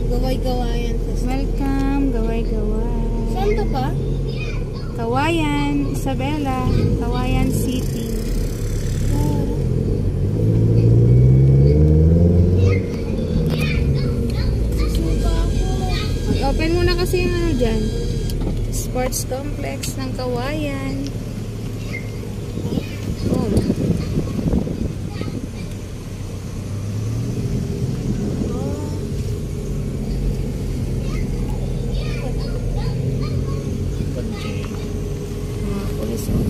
Gaway-gawayan. Welcome, Gaway-Gaway. Saan to pa? Kawayan, Isabela, Kawayan City. Open mo na kasi yung ano dyan. Sports complex ng Kawayan. Oh. Mga pulis oh.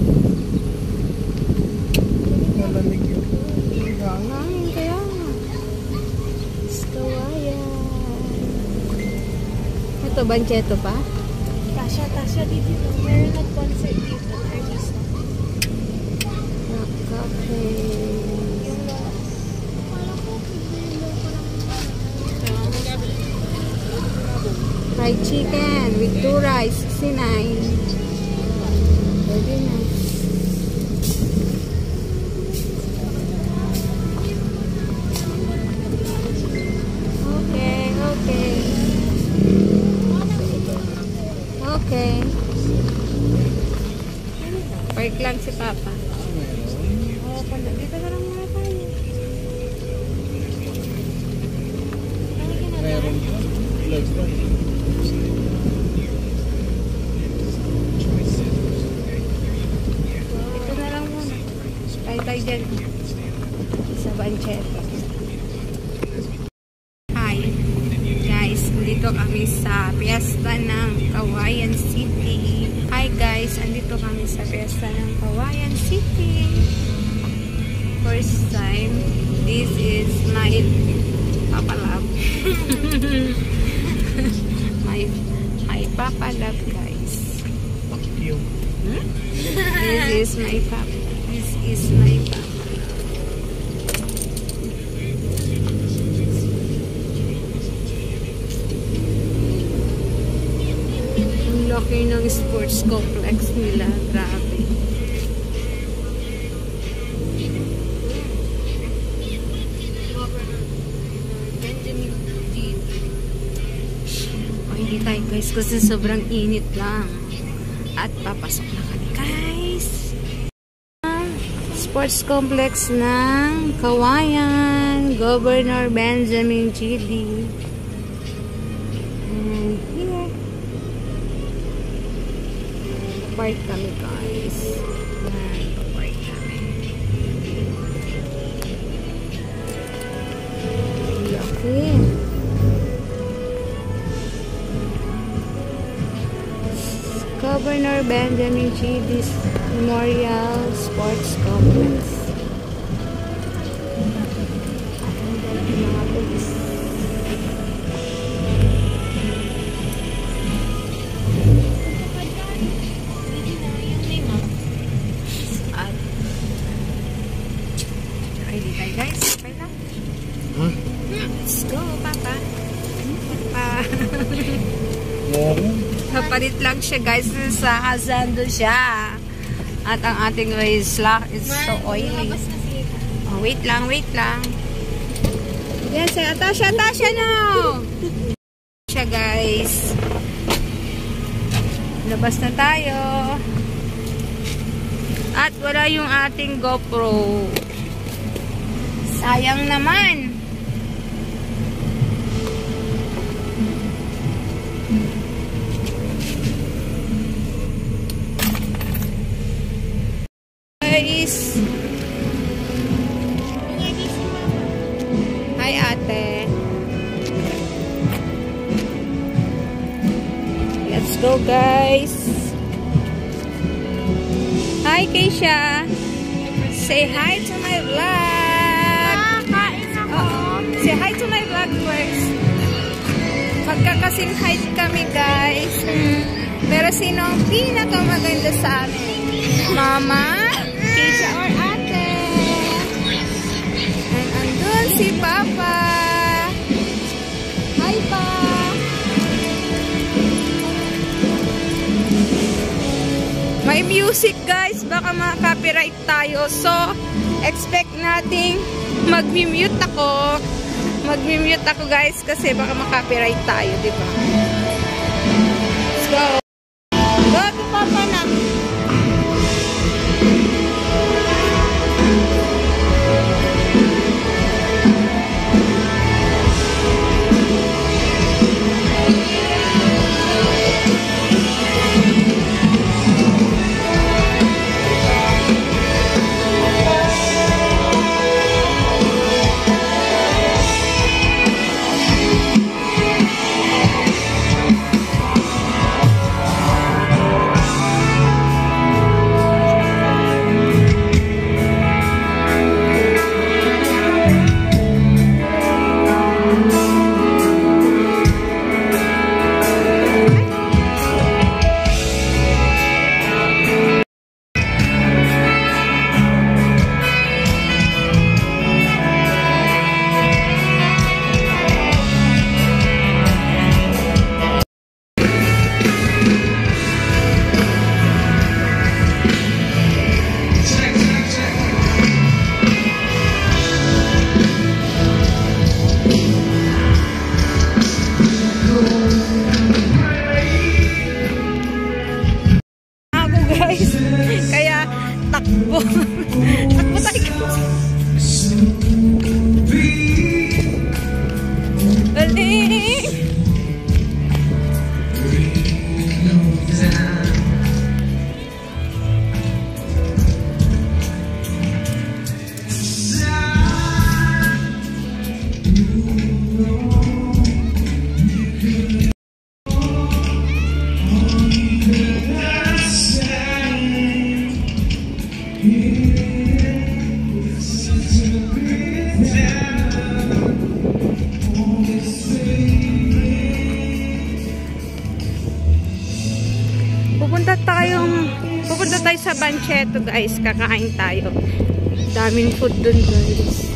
Malamig yun. Hangin kaya nga. Kawayan. Ito, Bancheto pa? Tasha dito. Meron nag-concert dito. Artista. Nakape. Fried chicken with 2 rice, 69. Very nice. Okay. Park lang si Papa. Oo, dito ka lang muna tayo. Meron yun. Vlogs ba? Dito na lang muna. Tayo dyan. Sa Bancheto. Hi. Guys, dito kami sa piyesta ng Kawayan City. Hi guys, andito kami sa piyesta ng Kawayan City. First time. This is my Papa Love. my Papa Love guys. Fuck you. This is my Papa. This is my Papa. Laki ng sports complex nila. Grabe. O, hindi tayo guys kasi sobrang init lang. At papasok na kami guys. Sports complex ng Kawayan. Governor Benjamin Chidi. And here. Park kami guys. Yan, park kami. Laki. Governor Benjamin Chidi's Memorial Sports Complex. Ang ganda ng mga pulis. Ready tayo guys? Okay lang. Huh? Let's go, Papa. Papa. Napalit lang siya guys sa Azando siya. At ang ating race lock is so oily. Oh, wait lang. Yes, Atasha no! Siya guys. Labas na tayo. At wala yung ating GoPro. Sayang naman. Guys. Hi ate. Let's go guys. Hi Keisha. Say hi to my vlog. Say hi to my vlog first. Magkakasing hi kami guys. Pero sino ang pinakamaganda sa amin? Mama? Keisha or ate? And andun si Papa. Hi pa. May music guys. Baka ma-copyright tayo. So, expect nating mag-mute ako. Mag-mute ako guys kasi baka makapiright tayo, di ba? Let's go. Go to Papa na. Kaya takbo. Takbo tayo. Galing. Pupunta tayo sa Bancheto guys, kakain tayo. Daming food dun guys.